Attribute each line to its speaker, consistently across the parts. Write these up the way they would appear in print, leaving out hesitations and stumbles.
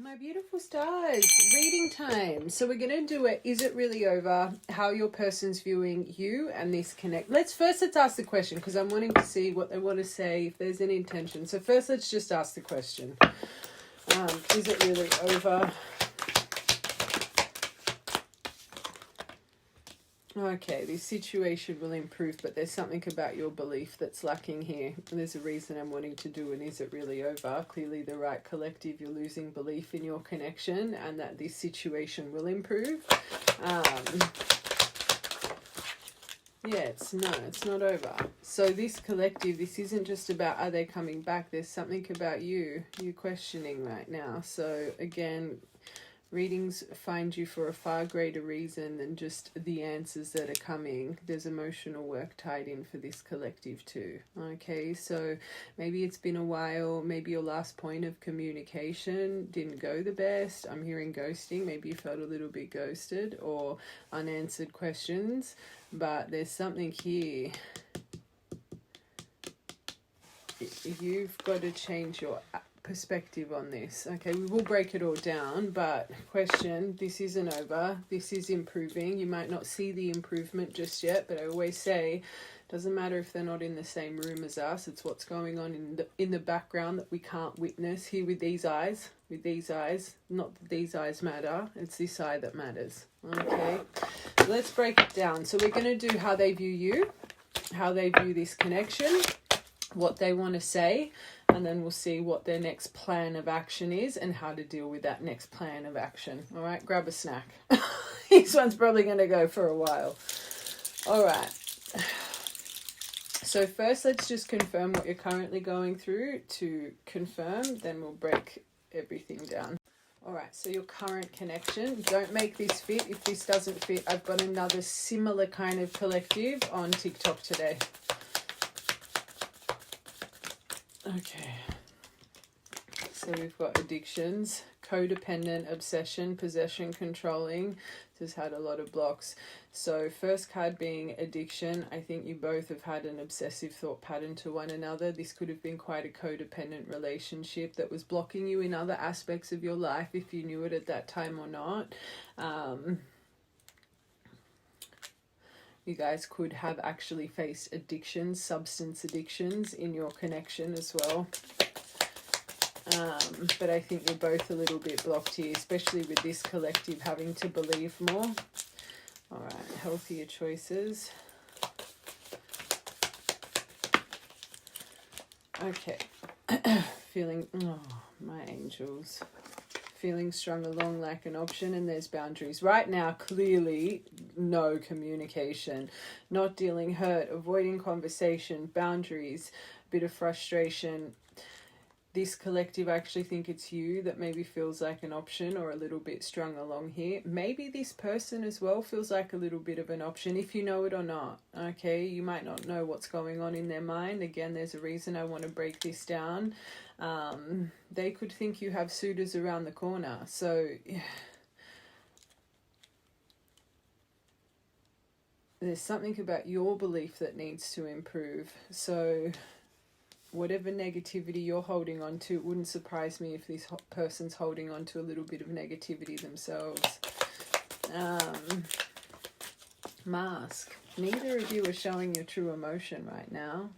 Speaker 1: My beautiful stars, reading time. So we're going to do it. Is it really over? How your person's viewing you and this connect. Let's ask the question, because I'm wanting to see what they want to say, if there's any intention. So first, let's just ask the question. Is it really over? Okay, this situation will improve, but there's something about your belief that's lacking here. There's a reason I'm wanting to do, and is it really over? Clearly the right collective, you're losing belief in your connection and that this situation will improve. Yeah, it's not over. So this collective, this isn't just about are they coming back. There's something about you're questioning right now. So again, readings find you for a far greater reason than just the answers that are coming. There's emotional work tied in for this collective too. Okay, so maybe it's been a while. Maybe your last point of communication didn't go the best. I'm hearing ghosting. Maybe you felt a little bit ghosted or unanswered questions. But there's something here. You've got to change your perspective on this. Okay, we will break it all down, but question, this isn't over. This is improving. You might not see the improvement just yet, but I always say, doesn't matter if they're not in the same room as us. It's what's going on in the background that we can't witness here with these eyes. With these eyes, not that these eyes matter. It's this eye that matters. Okay, so let's break it down. So we're going to do how they view you, how they view this connection, what they want to say, and then we'll see what their next plan of action is and how to deal with that next plan of action. All right, grab a snack. This one's probably going to go for a while. All right. So first, let's just confirm what you're currently going through to confirm, then we'll break everything down. All right, so your current connection, don't make this fit. If this doesn't fit, I've got another similar kind of collective on TikTok today. Okay, so we've got addictions, codependent, obsession, possession, controlling. This has had a lot of blocks. So first card being addiction. I think you both have had an obsessive thought pattern to one another. This could have been quite a codependent relationship that was blocking you in other aspects of your life, if you knew it at that time or not. You guys could have actually faced addictions, substance addictions in your connection as well. But I think you're both a little bit blocked here, especially with this collective having to believe more. All right, healthier choices. Okay, feeling, oh, my angels. Feeling strung along like an option, and there's boundaries. Right now, clearly, no communication. Not dealing hurt, avoiding conversation, boundaries, bit of frustration. This collective, I actually think it's you that maybe feels like an option or a little bit strung along here. Maybe this person as well feels like a little bit of an option, if you know it or not. Okay, you might not know what's going on in their mind. Again, there's a reason I want to break this down. They could think you have suitors around the corner. So there's something about your belief that needs to improve. So whatever negativity you're holding on to, it wouldn't surprise me if this person's holding on to a little bit of negativity themselves. Mask. Neither of you are showing your true emotion right now.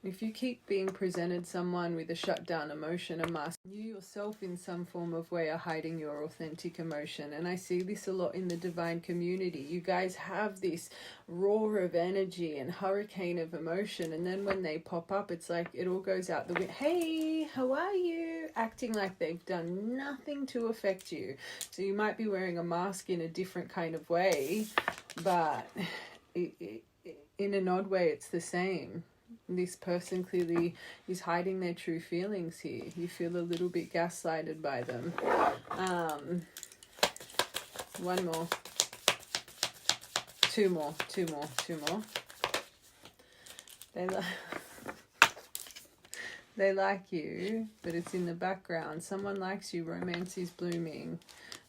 Speaker 1: If you keep being presented someone with a shut down emotion, a mask, you yourself in some form of way are hiding your authentic emotion. And I see this a lot in the divine community. You guys have this roar of energy and hurricane of emotion. And then when they pop up, it's like it all goes out the window. Hey, how are you? Acting like they've done nothing to affect you. So you might be wearing a mask in a different kind of way, but in an odd way, it's the same. This person clearly is hiding their true feelings here. You feel a little bit gaslighted by them. One more. Two more. They like you, but it's in the background. Someone likes you, romance is blooming.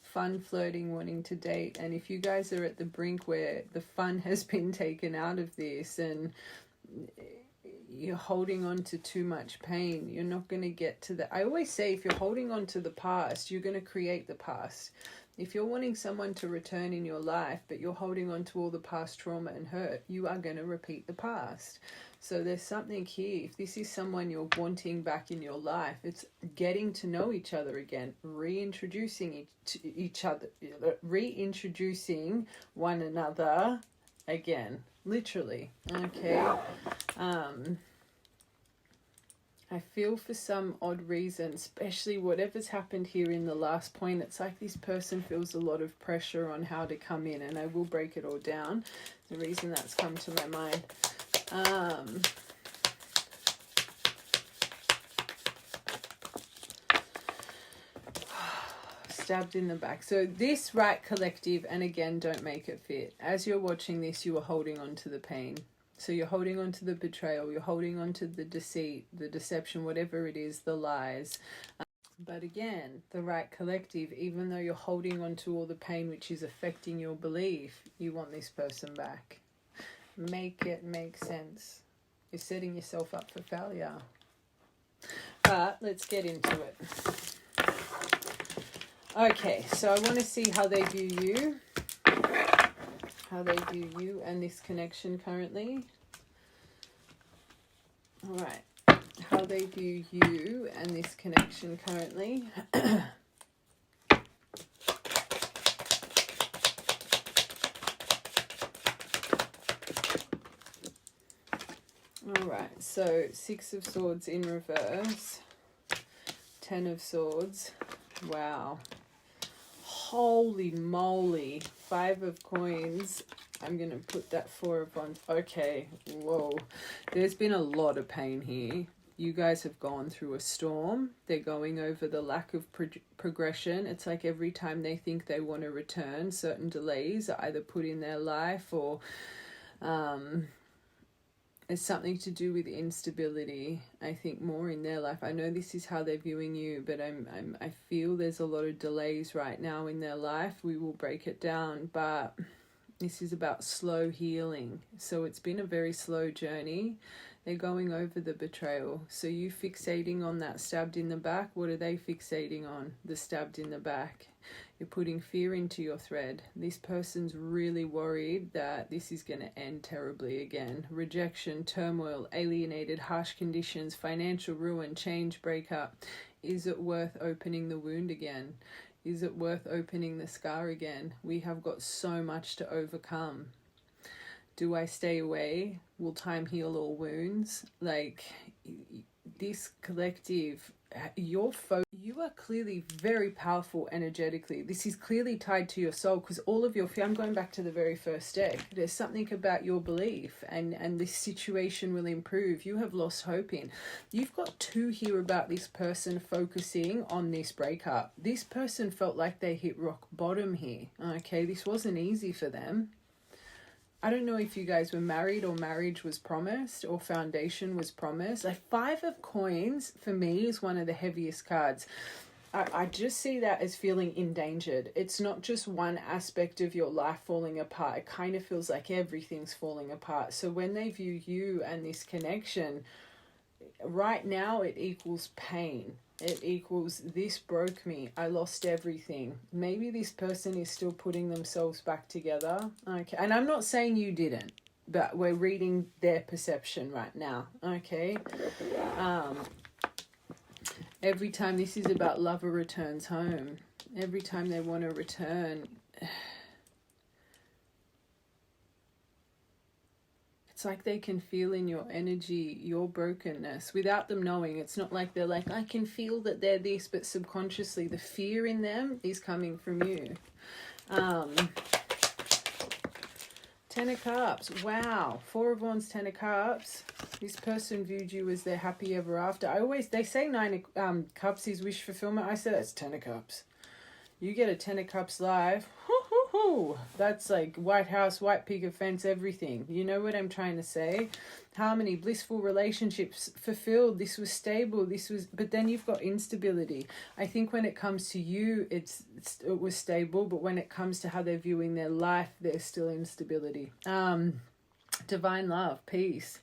Speaker 1: Fun, flirting, wanting to date. And if you guys are at the brink where the fun has been taken out of this and you're holding on to too much pain. You're not going to get to the... I always say, if you're holding on to the past, you're going to create the past. If you're wanting someone to return in your life, but you're holding on to all the past trauma and hurt, you are going to repeat the past. So there's something here. If this is someone you're wanting back in your life, it's getting to know each other again, reintroducing each other, reintroducing one another again, literally. Okay. I feel for some odd reason, especially whatever's happened here in the last point, it's like this person feels a lot of pressure on how to come in, and I will break it all down. The reason that's come to my mind. Stabbed in the back. So this right collective, and again, don't make it fit. As you're watching this, you are holding on to the pain. So you're holding on to the betrayal, you're holding on to the deceit, the deception, whatever it is, the lies. But again, the right collective, even though you're holding on to all the pain which is affecting your belief, you want this person back. Make it make sense. You're setting yourself up for failure. But let's get into it. Okay, so I want to see how they view you. How they view you and this connection currently. All right. How they view you and this connection currently. All right. So 6 of Swords in reverse. 10 of Swords. Wow. Holy moly. 5 of Coins. I'm going to put that 4 of Wands. Okay. Whoa. There's been a lot of pain here. You guys have gone through a storm. They're going over the lack of progression. It's like every time they think they want to return, certain delays are either put in their life or it's something to do with instability, I think, more in their life. I know this is how they're viewing you, but I feel there's a lot of delays right now in their life. We will break it down, but this is about slow healing. So it's been a very slow journey. They're going over the betrayal. So you fixating on that stabbed in the back. What are they fixating on? The stabbed in the back. You're putting fear into your thread. This person's really worried that this is going to end terribly again. Rejection, turmoil, alienated, harsh conditions, financial ruin, change, breakup. Is it worth opening the wound again? Is it worth opening the scar again? We have got so much to overcome. Do I stay away? Will time heal all wounds? Like, this collective, you are clearly very powerful energetically. This is clearly tied to your soul, because all of your fear, I'm going back to the very first deck. There's something about your belief, and this situation will improve. You have lost hope in. You've got 2 here about this person focusing on this breakup. This person felt like they hit rock bottom here. Okay, this wasn't easy for them. I don't know if you guys were married or marriage was promised or foundation was promised. Like 5 of Coins for me is one of the heaviest cards. I just see that as feeling endangered. It's not just one aspect of your life falling apart. It kind of feels like everything's falling apart. So when they view you and this connection, right now it equals pain. It equals, this broke me. I lost everything. Maybe this person is still putting themselves back together. Okay. And I'm not saying you didn't, but we're reading their perception right now. Okay. Every time, this is about lover returns home. Every time they want to return, it's like they can feel in your energy your brokenness without them knowing. It's not like they're like, I can feel that they're this, but subconsciously the fear in them is coming from you. 10 of Cups. Wow. 4 of Wands, 10 of Cups. This person viewed you as their happy ever after. They say 9 of Cups is wish fulfillment. I say that's 10 of Cups. You get a 10 of Cups live. That's like White House, white picket fence, everything. You know what I'm trying to say? Harmony, blissful relationships, fulfilled. This was stable. But then you've got instability. I think when it comes to you, it was stable. But when it comes to how they're viewing their life, there's still instability. Divine love, peace.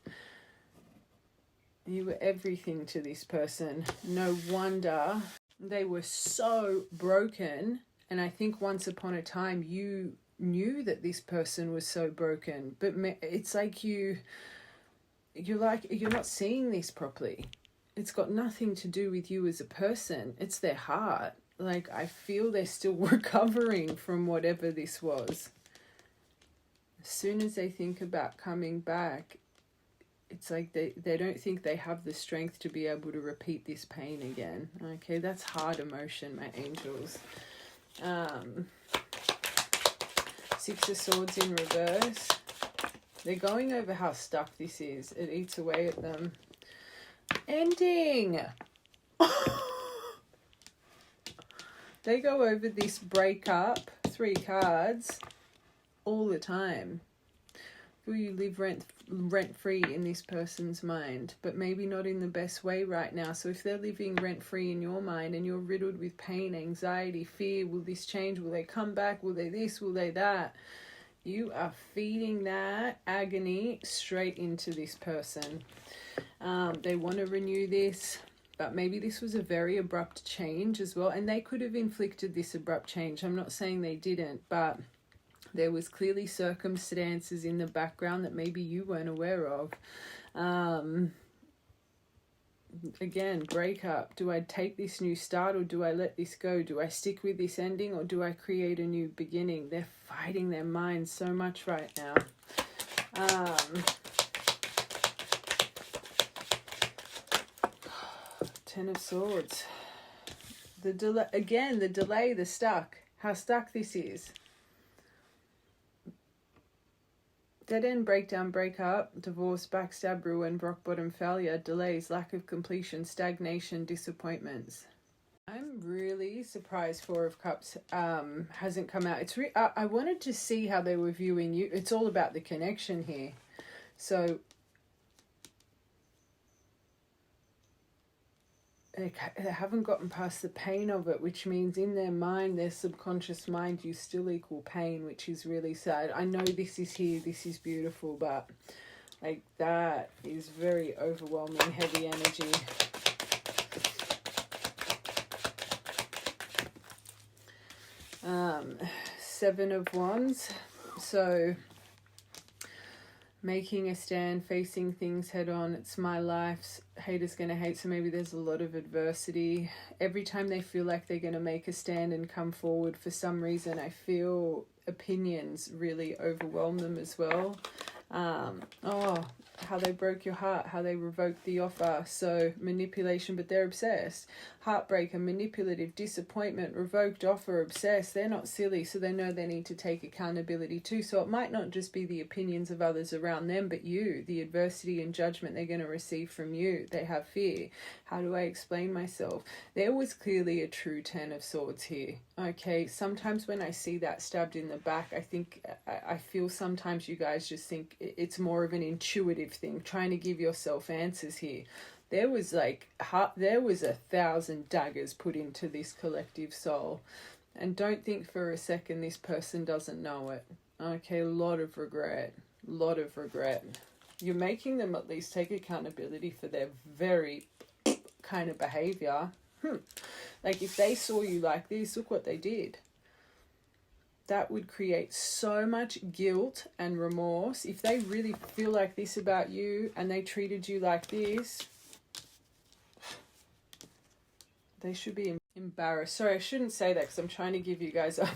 Speaker 1: You were everything to this person. No wonder they were so broken. And I think once upon a time you knew that this person was so broken, but it's like you're not seeing this properly. It's got nothing to do with you as a person. It's their heart. Like, I feel they're still recovering from whatever this was. As soon as they think about coming back, it's like they don't think they have the strength to be able to repeat this pain again. Okay, that's hard emotion, my angels. 6 of Swords in reverse. They're going over how stuck this is. It eats away at them. Ending! They go over this breakup, 3 cards, all the time. Will you live rent-free in this person's mind, but maybe not in the best way right now? So if they're living rent-free in your mind and you're riddled with pain, anxiety, fear, will this change? Will they come back? Will they this? Will they that? You are feeding that agony straight into this person. They want to renew this, but maybe this was a very abrupt change as well. And they could have inflicted this abrupt change. I'm not saying they didn't, but there was clearly circumstances in the background that maybe you weren't aware of. Again, breakup. Do I take this new start or do I let this go? Do I stick with this ending or do I create a new beginning? They're fighting their minds so much right now. 10 of Swords. The delay, again, the delay, the stuck. How stuck this is. Dead end, breakdown, breakup, divorce, backstab, ruin, rock bottom, failure, delays, lack of completion, stagnation, disappointments. I'm really surprised 4 of Cups hasn't come out. I wanted to see how they were viewing you. It's all about the connection here. So they haven't gotten past the pain of it, which means in their mind, their subconscious mind, you still equal pain, which is really sad. I know this is here, this is beautiful, but like that is very overwhelming, heavy energy. Seven of Wands. So making a stand, facing things head on. It's my life. Haters gonna hate. So maybe there's a lot of adversity. Every time they feel like they're gonna make a stand and come forward, for some reason I feel opinions really overwhelm them as well. How they broke your heart, how they revoked the offer. So manipulation, but they're obsessed. Heartbreak and manipulative, disappointment, revoked offer, obsessed. They're not silly, so they know they need to take accountability too. So it might not just be the opinions of others around them, but you, the adversity and judgment they're going to receive from you. They have fear. How do I explain myself? There was clearly a true 10 of Swords here. Okay, sometimes when I see that stabbed in the back, I feel sometimes you guys just think it's more of an intuitive thing, trying to give yourself answers here. There was 1,000 daggers put into this collective soul. And don't think for a second this person doesn't know it. Okay, a lot of regret. You're making them at least take accountability for their very kind of behavior. Like if they saw you like this, look what they did. That would create so much guilt and remorse. If they really feel like this about you and they treated you like this, they should be embarrassed. Sorry, I shouldn't say that because I'm trying to give you guys up.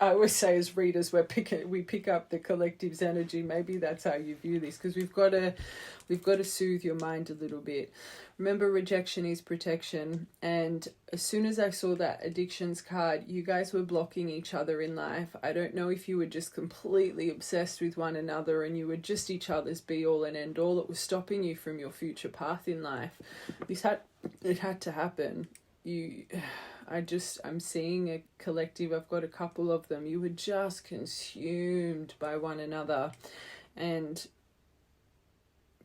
Speaker 1: I always say as readers, we pick up the collective's energy. Maybe that's how you view this, because we've got to soothe your mind a little bit. Remember, rejection is protection. And as soon as I saw that addictions card, you guys were blocking each other in life. I don't know if you were just completely obsessed with one another and you were just each other's be all and end all. It was stopping you from your future path in life. It had to happen. I'm seeing a collective. I've got a couple of them. You were just consumed by one another, and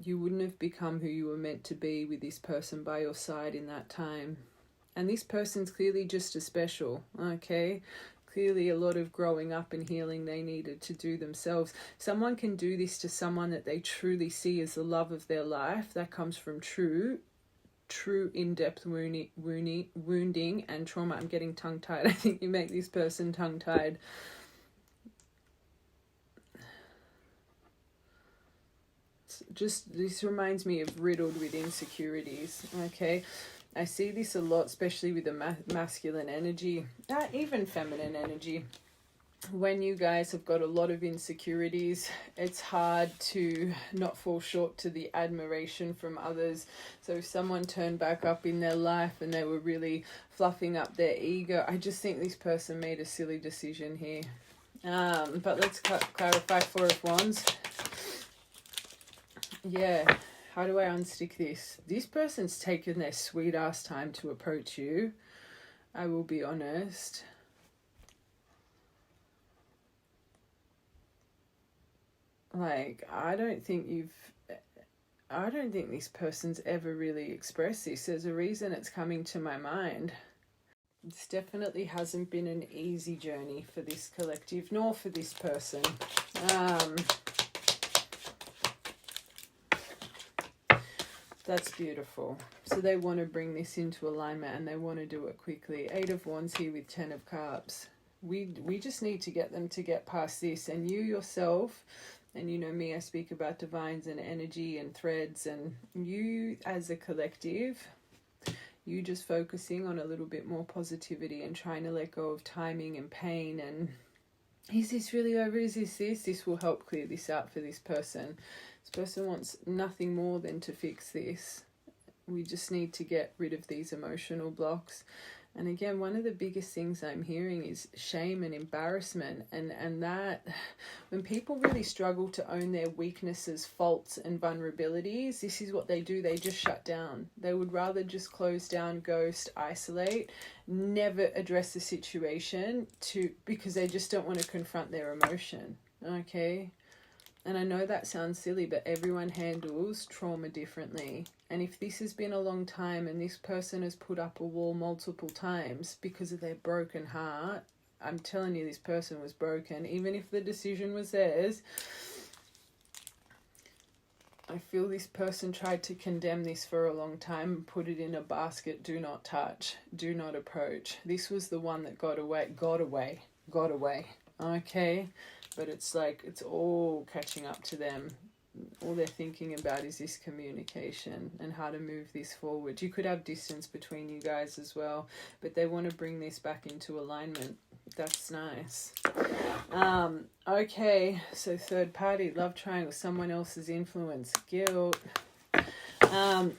Speaker 1: you wouldn't have become who you were meant to be with this person by your side in that time. And this person's clearly just as special, okay? clearly a lot of growing up and healing they needed to do themselves. Someone can do this to someone that they truly see as the love of their life. That comes from true in-depth wounding and trauma. I'm getting tongue-tied. I think you make this person tongue-tied. Just, this reminds me of riddled with insecurities. Okay, I see this a lot, especially with the masculine energy, even feminine energy. When you guys have got a lot of insecurities, it's hard to not fall short to the admiration from others. So if someone turned back up in their life and they were really fluffing up their ego, I just think this person made a silly decision here. But let's clarify. Four of Wands. Yeah, how do I unstick this? This person's taken their sweet ass time to approach you. I will be honest. Like, I don't think this person's ever really expressed this. There's a reason it's coming to my mind. This definitely hasn't been an easy journey for this collective, nor for this person. That's beautiful. So they want to bring this into alignment and they want to do it quickly. 8 of Wands here with 10 of Cups. We just need to get them to get past this. And you yourself, and you know me, I speak about divines and energy and threads, and you as a collective, you just focusing on a little bit more positivity and trying to let go of timing and pain and is this really over? Is this this? This will help clear this out for this person. This person wants nothing more than to fix this. We just need to get rid of these emotional blocks. And again, one of the biggest things I'm hearing is shame and embarrassment. And that when people really struggle to own their weaknesses, faults and vulnerabilities, this is what they do. They just shut down. They would rather just close down, ghost, isolate, never address the situation because they just don't want to confront their emotion. Okay? And I know that sounds silly, but everyone handles trauma differently. And if this has been a long time and this person has put up a wall multiple times because of their broken heart, I'm telling you, this person was broken. Even if the decision was theirs, I feel this person tried to condemn this for a long time and put it in a basket. Do not touch. Do not approach. This was the one that got away. Okay? But it's like it's all catching up to them. All they're thinking about is this communication and how to move this forward. You could have distance between you guys as well, but they want to bring this back into alignment. That's nice. Okay, so third party, love triangle, someone else's influence, guilt.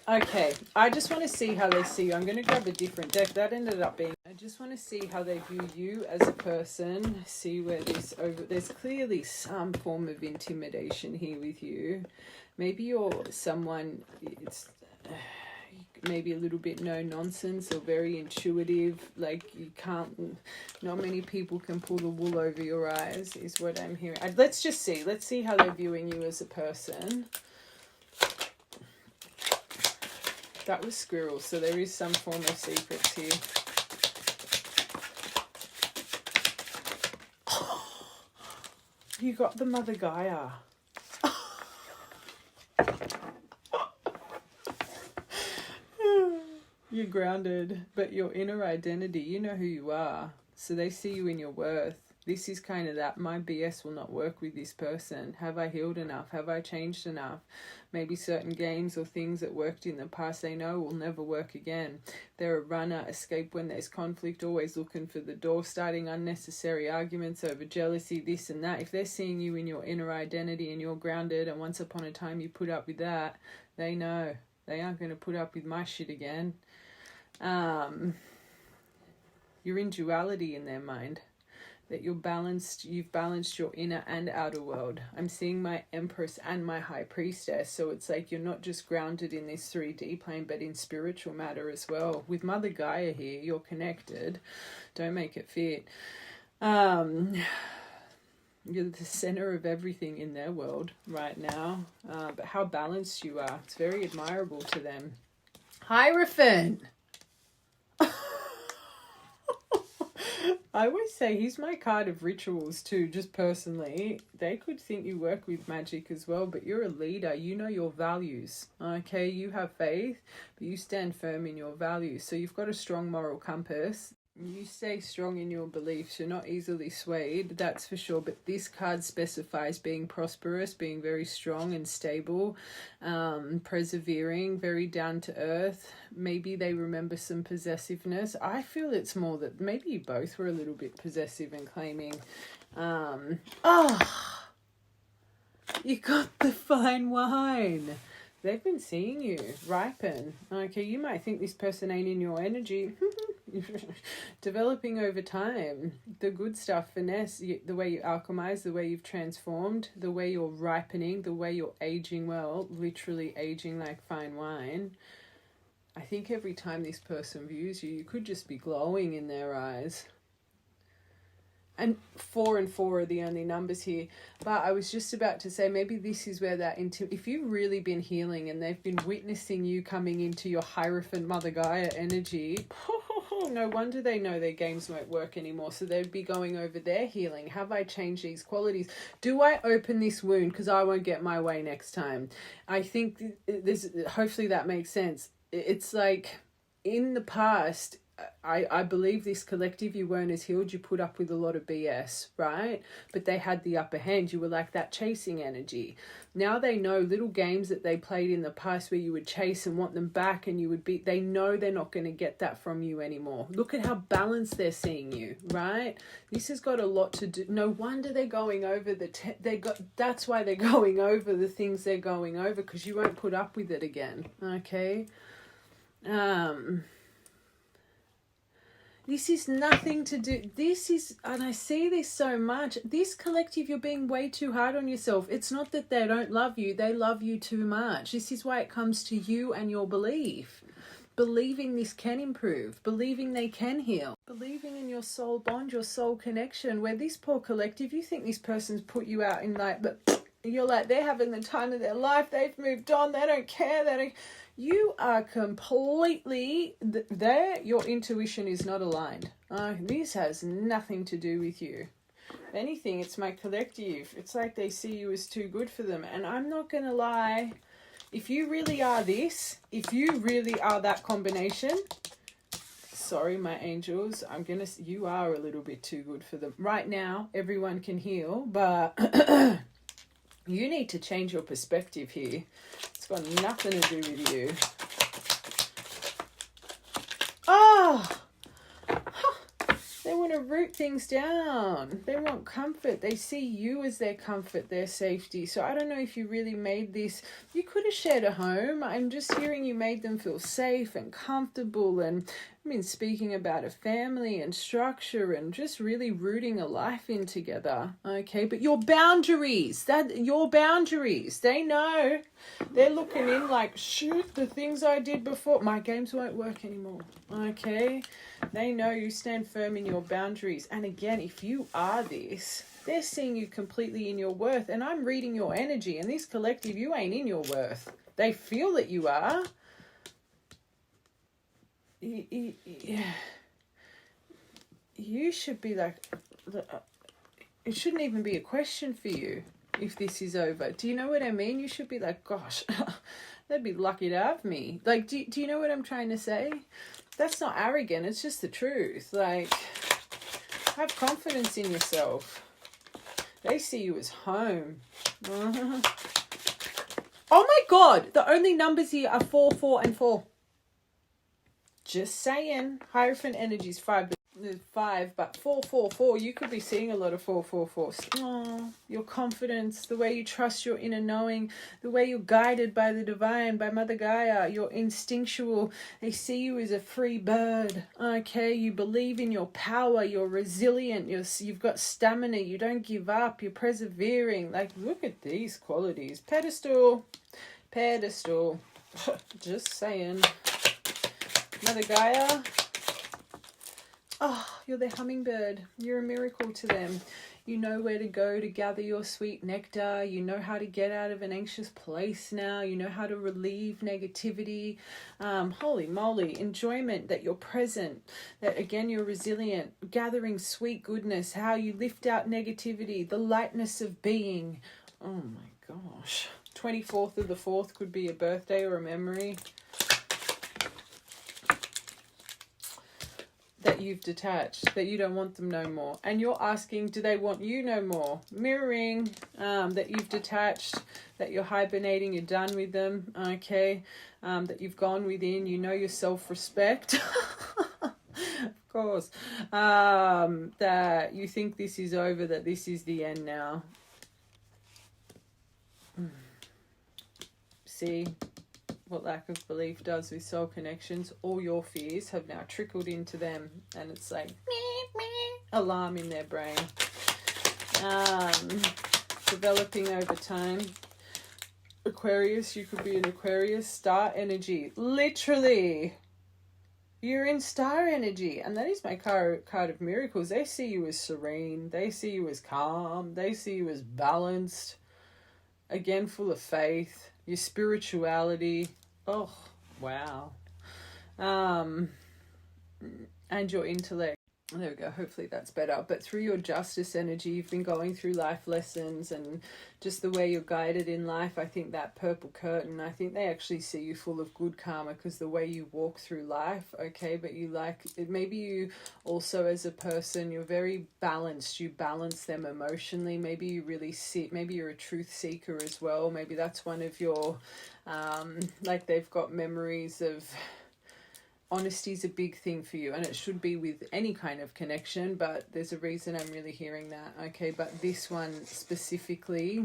Speaker 1: Okay, I just want to see how they see you. I'm going to grab a different deck. That ended up being, I just want to see how they view you as a person. See where there's clearly some form of intimidation here with you. Maybe you're someone, it's maybe a little bit no nonsense or very intuitive. Like not many people can pull the wool over your eyes is what I'm hearing. Let's see how they're viewing you as a person. That was squirrel, so there is some form of secrets here. You got the Mother Gaia. You're grounded, but your inner identity, you know who you are. So they see you in your worth. This is kind of that, my BS will not work with this person. Have I healed enough? Have I changed enough? Maybe certain games or things that worked in the past they know will never work again. They're a runner, escape when there's conflict, always looking for the door, starting unnecessary arguments over jealousy, this and that. If they're seeing you in your inner identity and you're grounded and once upon a time you put up with that, they know they aren't going to put up with my shit again. You're in duality in their mind. That you've balanced your inner and outer world. I'm seeing my Empress and my High Priestess. So it's like you're not just grounded in this 3D plane, but in spiritual matter as well. With Mother Gaia here, you're connected. Don't make it fit. You're the center of everything in their world right now. But how balanced you are. It's very admirable to them. Hierophant! I always say he's my card of rituals too, just personally. They could think you work with magic as well, but you're a leader. You know your values, okay? You have faith, but you stand firm in your values. So you've got a strong moral compass. You stay strong in your beliefs. You're not easily swayed, that's for sure. But this card specifies being prosperous, being very strong and stable, persevering, very down to earth. Maybe they remember some possessiveness. I feel it's more that maybe you both were a little bit possessive and claiming, you got the fine wine. They've been seeing you ripen. Okay, you might think this person ain't in your energy. Developing over time. The good stuff, finesse, the way you alchemize, the way you've transformed, the way you're ripening, the way you're aging well, literally aging like fine wine. I think every time this person views you, you could just be glowing in their eyes. And 4 and 4 are the only numbers here. But I was just about to say, maybe this is where that, if you've really been healing and they've been witnessing you coming into your Hierophant Mother Gaia energy, no wonder they know their games won't work anymore. So they'd be going over their healing. Have I changed these qualities? Do I open this wound because I won't get my way next time? I think this, hopefully that makes sense. It's like in the past, I believe this collective, you weren't as healed, you put up with a lot of BS, right? But they had the upper hand. You were like that chasing energy. Now they know little games that they played in the past where you would chase and want them back and you would be, they know they're not going to get that from you anymore. Look at how balanced they're seeing you, right? This has got a lot to do. No wonder they're going over that's why they're going over the things they're going over, because you won't put up with it again, okay? This is nothing to do, and I see this so much, this collective, you're being way too hard on yourself. It's not that they don't love you, they love you too much. This is why it comes to you and your belief. Believing this can improve, believing they can heal, believing in your soul bond, your soul connection, where this poor collective, you think this person's put you out in like, but you're like, they're having the time of their life, they've moved on, they don't care, you are completely there. Your intuition is not aligned. This has nothing to do with you. If anything, it's my collective. It's like they see you as too good for them. And I'm not going to lie. If you really are this, if you really are that combination, sorry, my angels, you are a little bit too good for them. Right now, everyone can heal, but you need to change your perspective here. It's got nothing to do with you. They want to root things down. They want comfort. They see you as their comfort, their safety. So I don't know if you really made this. You could have shared a home. I'm just hearing you made them feel safe and comfortable. And I mean, speaking about a family and structure and just really rooting a life in together. Okay, but your boundaries, they know. They're looking in like, shoot, the things I did before, my games won't work anymore. Okay, they know you stand firm in your boundaries. And again, if you are this, they're seeing you completely in your worth. And I'm reading your energy. And this collective, you ain't in your worth. They feel that you are. You should be like, it shouldn't even be a question for you if this is over. Do you know what I mean? You should be like, gosh, they'd be lucky to have me. Like, do you know what I'm trying to say? That's not arrogant. It's just the truth. Like, have confidence in yourself. They see you as home. Oh my God. The only numbers here are 4, 4, and 4. Just saying. Hierophant energy is 5, but 4, 4, 4. You could be seeing a lot of 4, 4, 4. Oh, your confidence, the way you trust your inner knowing, the way you're guided by the divine, by Mother Gaia, you're instinctual. They see you as a free bird. Okay, you believe in your power. You're resilient. You've got stamina. You don't give up. You're persevering. Like, look at these qualities. Pedestal. Just saying. Mother Gaia. Oh, you're their hummingbird. You're a miracle to them. You know where to go to gather your sweet nectar. You know how to get out of an anxious place now. You know how to relieve negativity. Holy moly, enjoyment, that you're present, that again you're resilient, gathering sweet goodness, how you lift out negativity, the lightness of being. Oh my gosh. 24th of the 4th could be a birthday or a memory that you've detached, that you don't want them no more. And you're asking, do they want you no more? Mirroring, that you've detached, that you're hibernating, you're done with them, okay? That you've gone within, you know your self-respect. Of course. That you think this is over, that this is the end now. See what lack of belief does with soul connections. All your fears have now trickled into them, and it's like alarm in their brain. Developing over time. Aquarius, you could be an Aquarius, star energy. Literally, you're in star energy, and that is my card of miracles. They see you as serene, they see you as calm, they see you as balanced, again full of faith, your spirituality. Oh wow. And your intellect. There we go, hopefully that's better. But through your justice energy, you've been going through life lessons and just the way you're guided in life. I think that purple curtain, I think they actually see you full of good karma because the way you walk through life, okay? But you like, maybe you also as a person, you're very balanced. You balance them emotionally. Maybe you really see, maybe you're a truth seeker as well. Maybe that's one of your, like they've got memories of, honesty is a big thing for you, and it should be with any kind of connection, but there's a reason I'm really hearing that, okay? But this one specifically,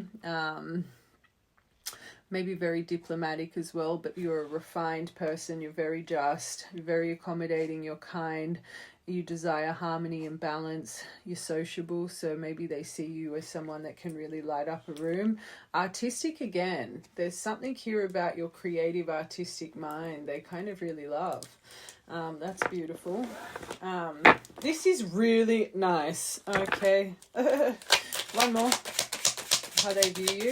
Speaker 1: maybe very diplomatic as well, but you're a refined person, you're very just, you're very accommodating, you're kind, you desire harmony and balance, you're sociable, so maybe they see you as someone that can really light up a room. Artistic again, there's something here about your creative artistic mind they kind of really love. That's beautiful. This is really nice, okay? One more, how they view you.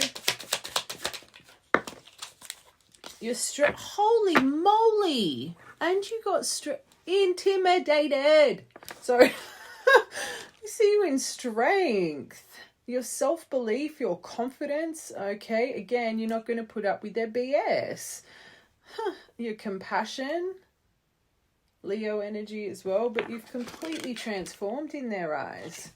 Speaker 1: You're holy moly, and you got intimidated. Sorry. You see you in strength, your self-belief, your confidence, okay? Again, you're not going to put up with their BS. Your compassion, Leo energy as well, but you've completely transformed in their eyes.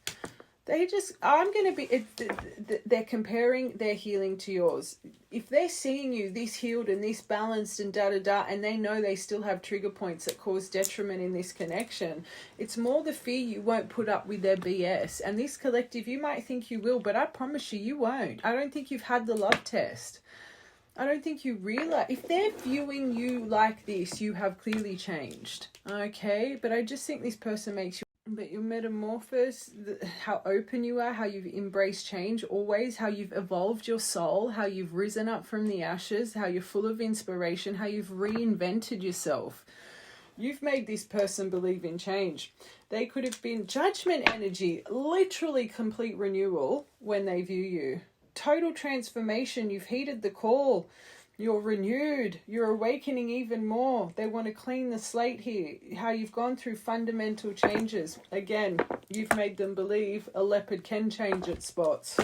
Speaker 1: They just, they're comparing their healing to yours. If they're seeing you this healed and this balanced and da-da-da, and they know they still have trigger points that cause detriment in this connection, it's more the fear you won't put up with their BS. And this collective, you might think you will, but I promise you, you won't. I don't think you've had the love test. I don't think you realize, if they're viewing you like this, you have clearly changed, okay? But I just think this person makes you, but your metamorphosis, how open you are, how you've embraced change always, how you've evolved your soul, how you've risen up from the ashes, how you're full of inspiration, how you've reinvented yourself. You've made this person believe in change. They could have been judgment energy, literally complete renewal when they view you. Total transformation, you've heeded the call. You're renewed. You're awakening even more. They want to clean the slate here. How you've gone through fundamental changes. Again, you've made them believe a leopard can change its spots.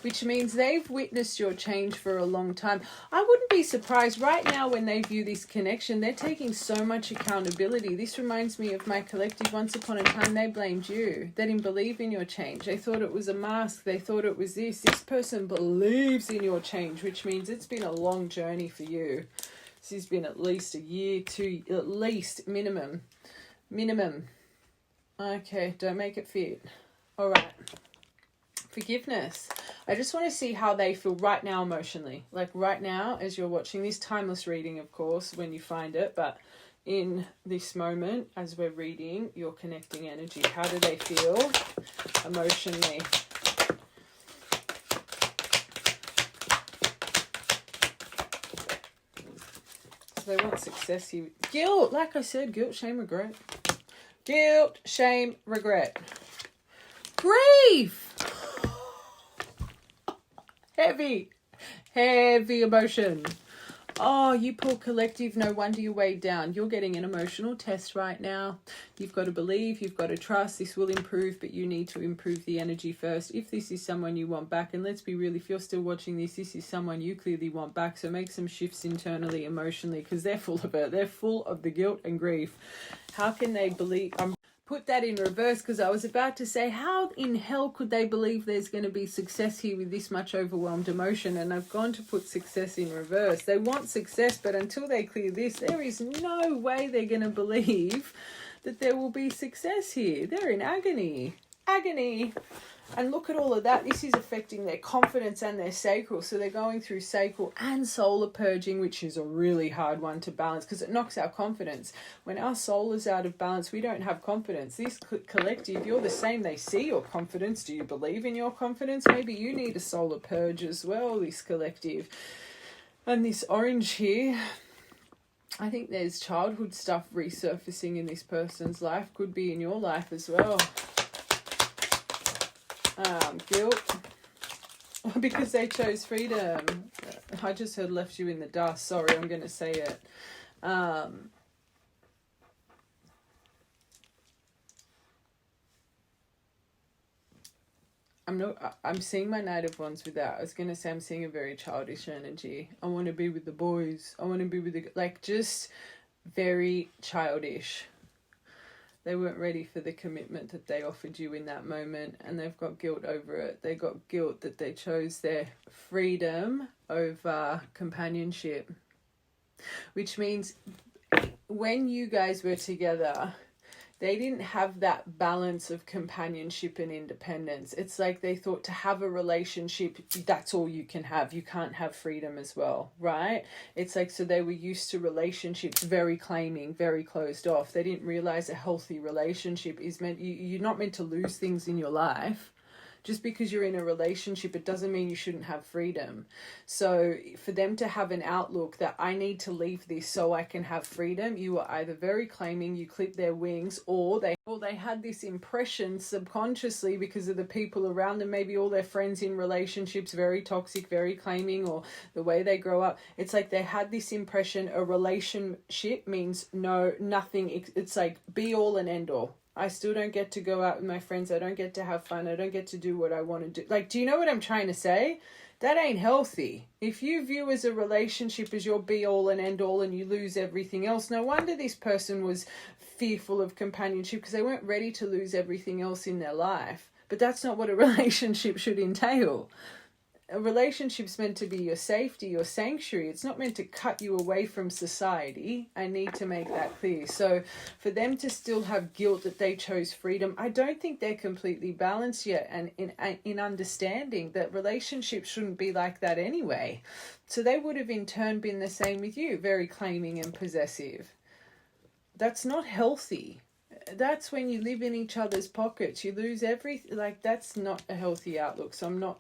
Speaker 1: Which means they've witnessed your change for a long time. I wouldn't be surprised right now when they view this connection. They're taking so much accountability. This reminds me of my collective. Once upon a time, they blamed you. They didn't believe in your change. They thought it was a mask. They thought it was this. This person believes in your change, which means it's been a long journey for you. This has been at least a year, 2, at least minimum. Okay, don't make it fit. All right. Forgiveness. I just want to see how they feel right now emotionally. Like right now, as you're watching this, timeless reading, of course, when you find it. But in this moment, as we're reading, your connecting energy. How do they feel emotionally? So they want success here. Guilt. Like I said, guilt, shame, regret. Guilt, shame, regret. Grief. Heavy emotion. Oh, you poor collective, no wonder you're weighed down. You're getting an emotional test right now. You've got to believe, you've got to trust. This will improve, but you need to improve the energy first. If this is someone you want back, and let's be real, if you're still watching this is someone you clearly want back. So make some shifts internally, emotionally, because they're full of it. They're full of the guilt and grief. How can they believe? Put that in reverse, because I was about to say, how in hell could they believe there's going to be success here with this much overwhelmed emotion? And I've gone to put success in reverse. They want success, but until they clear this, there is no way they're going to believe that there will be success here. They're in agony. And look at all of that. This is affecting their confidence and their sacral. So they're going through sacral and solar purging, which is a really hard one to balance because it knocks our confidence. When our soul is out of balance, we don't have confidence. This collective, you're the same. They see your confidence. Do you believe in your confidence? Maybe you need a solar purge as well, this collective. And this orange here, I think there's childhood stuff resurfacing in this person's life. Could be in your life as well. Guilt because they chose freedom. I just heard left you in the dust. Sorry, I'm going to say it. I'm seeing my native ones without. I was going to say I'm seeing a very childish energy. I want to be with the boys. I want to be with the, like, just very childish. They weren't ready for the commitment that they offered you in that moment, and they've got guilt over it. They got guilt that they chose their freedom over companionship, which means when you guys were together, they didn't have that balance of companionship and independence. It's like they thought to have a relationship, that's all you can have. You can't have freedom as well, right? It's like, so they were used to relationships very claiming, very closed off. They didn't realize a healthy relationship is meant, you're not meant to lose things in your life. Just because you're in a relationship, it doesn't mean you shouldn't have freedom. So for them to have an outlook that I need to leave this so I can have freedom, you were either very claiming, you clipped their wings, or they had this impression subconsciously because of the people around them, maybe all their friends in relationships, very toxic, very claiming, or the way they grow up. It's like they had this impression a relationship means nothing. It's like be all and end all. I still don't get to go out with my friends. I don't get to have fun. I don't get to do what I want to do. Like, do you know what I'm trying to say? That ain't healthy. If you view as a relationship as your be all and end all and you lose everything else, no wonder this person was fearful of companionship because they weren't ready to lose everything else in their life. But that's not what a relationship should entail. A relationship's meant to be your safety, your sanctuary. It's not meant to cut you away from society. I need to make that clear. So for them to still have guilt that they chose freedom, I don't think they're completely balanced yet. And in understanding that relationships shouldn't be like that anyway. So they would have in turn been the same with you, very claiming and possessive. That's not healthy. That's when you live in each other's pockets. You lose everything. Like, that's not a healthy outlook. So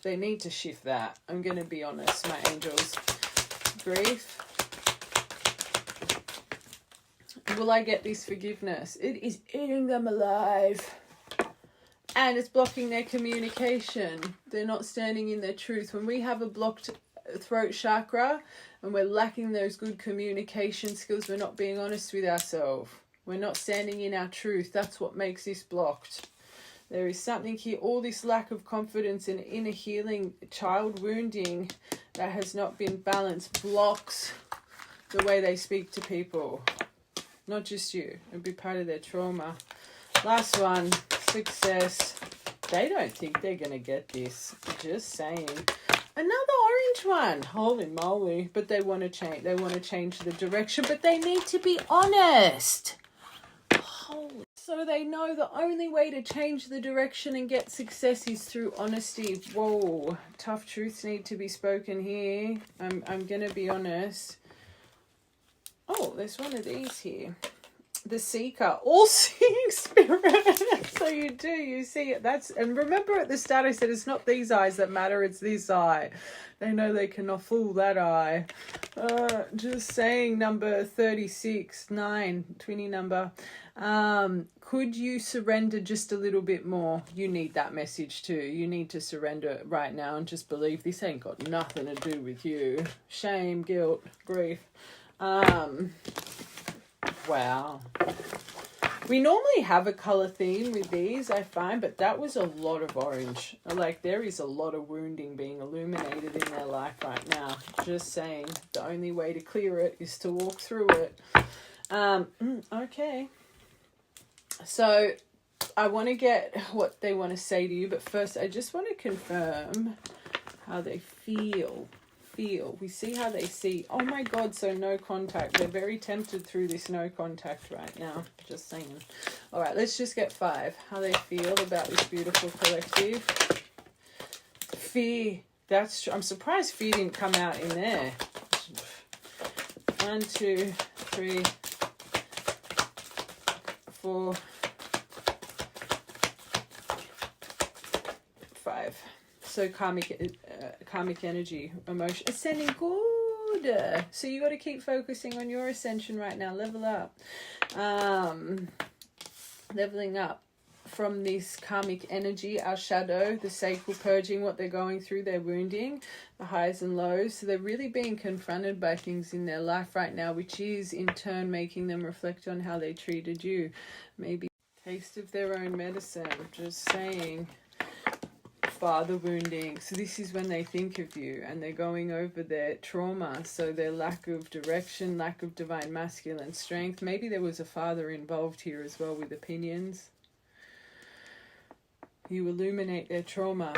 Speaker 1: they need to shift that. I'm going to be honest, my angels. Grief. Will I get this forgiveness? It is eating them alive. And it's blocking their communication. They're not standing in their truth. When we have a blocked throat chakra and we're lacking those good communication skills, we're not being honest with ourselves. We're not standing in our truth. That's what makes this blocked. There is something here, all this lack of confidence and inner healing, child wounding that has not been balanced blocks the way they speak to people. Not just you. It'd be part of their trauma. Last one, success. They don't think they're going to get this. Just saying. Another orange one. Holy moly. But they want to change. They want to change the direction, but they need to be honest. So they know the only way to change the direction and get success is through honesty. Whoa, tough truths need to be spoken here. I'm going to be honest. Oh, there's one of these here. the seeker, all seeing spirit. So you see it. And remember at the start I said it's not these eyes that matter, it's this eye. They know they cannot fool that eye. Just saying, number 36, 9, 20 number. Could you surrender just a little bit more? You need that message too. You need to surrender right now and just believe this ain't got nothing to do with you. Shame, guilt, grief. Wow. We normally have a color theme with these, I find, but that was a lot of orange. Like, there is a lot of wounding being illuminated in their life right now. Just saying, the only way to clear it is to walk through it. Okay. So, I want to get what they want to say to you, but first I just want to confirm how they feel. We see how they see. Oh my God, so no contact. They're very tempted through this no contact right now. Just saying. All right, let's just get 5. How they feel about this beautiful collective. Fear. I'm surprised fear didn't come out in there. 1, 2, 3, 4, 5. So karmic energy, emotion, ascending, good. So you got to keep focusing on your ascension right now. Level up. Leveling up from this karmic energy, our shadow, the sacral purging, what they're going through, their wounding, the highs and lows. So they're really being confronted by things in their life right now, which is in turn making them reflect on how they treated you. Maybe taste of their own medicine. Just saying. Father wounding. So this is when they think of you and they're going over their trauma. So their lack of direction, lack of divine masculine strength. Maybe there was a father involved here as well with opinions. You illuminate their trauma.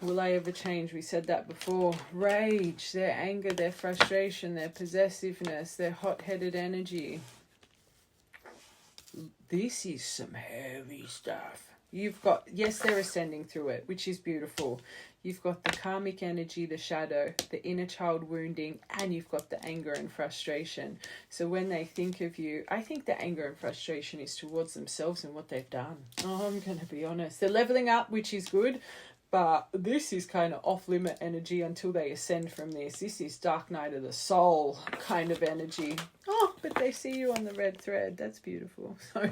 Speaker 1: Will I ever change? We said that before. Rage, their anger, their frustration, their possessiveness, their hot-headed energy. This is some heavy stuff. You've got, yes, they're ascending through it, which is beautiful. You've got the karmic energy, the shadow, the inner child wounding, and you've got the anger and frustration. So when they think of you, I think the anger and frustration is towards themselves and what they've done. Oh, I'm going to be honest. They're leveling up, which is good, but this is kind of off-limit energy until they ascend from this. This is dark night of the soul kind of energy. Oh, but they see you on the red thread. That's beautiful. So...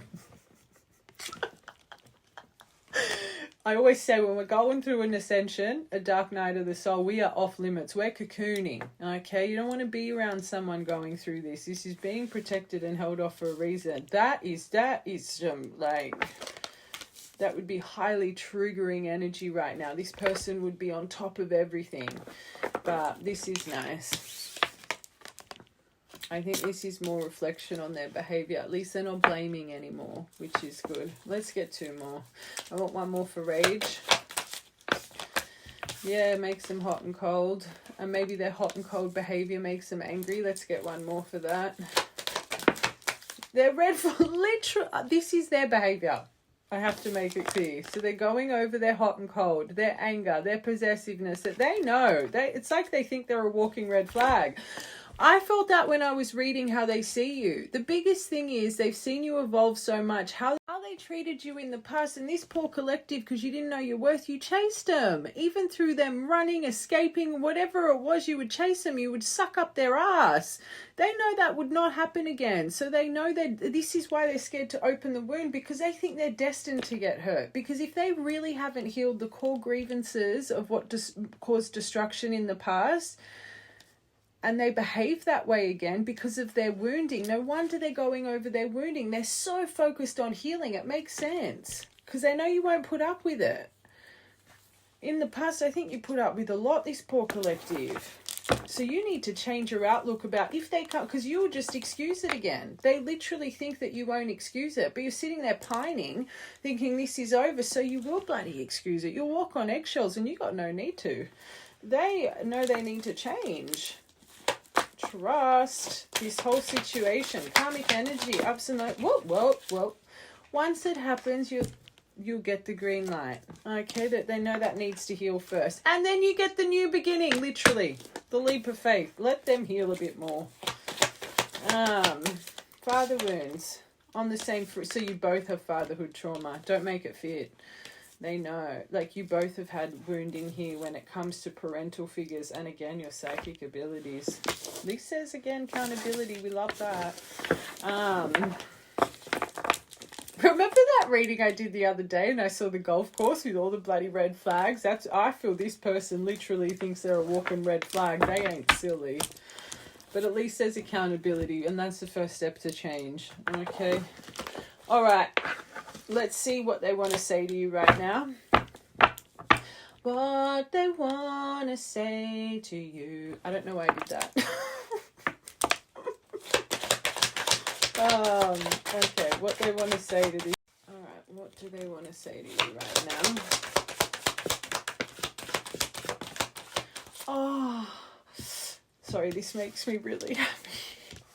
Speaker 1: I always say when we're going through an ascension, a dark night of the soul, we are off limits. We're cocooning, okay? You don't want to be around someone going through this. This is being protected and held off for a reason. That is like, that would be highly triggering energy right now. This person would be on top of everything, but this is nice. I think this is more reflection on their behavior. At least they're not blaming anymore, which is good. Let's get 2 more. I want 1 more for rage. Yeah, makes them hot and cold. And maybe their hot and cold behavior makes them angry. Let's get 1 more for that. They're red for literal. This is their behavior. I have to make it clear. So they're going over their hot and cold, their anger, their possessiveness that they know. It's like they think they're a walking red flag. I felt that when I was reading how they see you. The biggest thing is they've seen you evolve so much. How they treated you in the past. And this poor collective, because you didn't know your worth, you chased them. Even through them running, escaping, whatever it was, you would chase them. You would suck up their ass. They know that would not happen again. So they know that this is why they're scared to open the wound, because they think they're destined to get hurt. Because if they really haven't healed the core grievances of what caused destruction in the past, and they behave that way again because of their wounding. No wonder they're going over their wounding. They're so focused on healing. It makes sense because they know you won't put up with it. In the past, I think you put up with a lot, this poor collective. So you need to change your outlook about if they can't, because you will just excuse it again. They literally think that you won't excuse it, but you're sitting there pining, thinking this is over, so you will bloody excuse it. You'll walk on eggshells and you got no need to. They know they need to change. Trust this whole situation. Karmic energy, ups and downs. Whoa. Once it happens, you'll get the green light. Okay, that they know that needs to heal first. And then you get the new beginning, literally. The leap of faith. Let them heal a bit more. Father wounds. On the same fruit. So you both have fatherhood trauma. Don't make it fit. They know. Like, you both have had wounding here when it comes to parental figures. And again, your psychic abilities. This says, again, accountability. We love that. Remember that reading I did the other day and I saw the golf course with all the bloody red flags? I feel this person literally thinks they're a walking red flag. They ain't silly. But at least there's accountability, and that's the first step to change. Okay. All right. Let's see what they want to say to you right now. What they want to say to you. I don't know why I did that. Okay, what they want to say to these. All right, what do they want to say to you right now? Oh, sorry, this makes me really happy.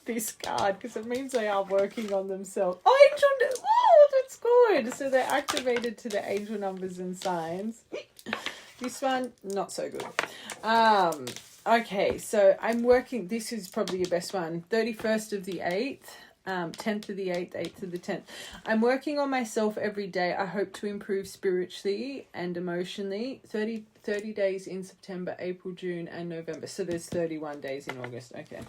Speaker 1: This card, because it means they are working on themselves. Oh, angel, oh, that's good. So they're activated to the angel numbers and signs. This one, not so good. Okay, so I'm working. This is probably your best one. 31st of the 8th. 10th of the 8th, 8th of the 10th. I'm working on myself every day. I hope to improve spiritually and emotionally. 30 days in September, April, June, and November. So there's 31 days in August. Okay.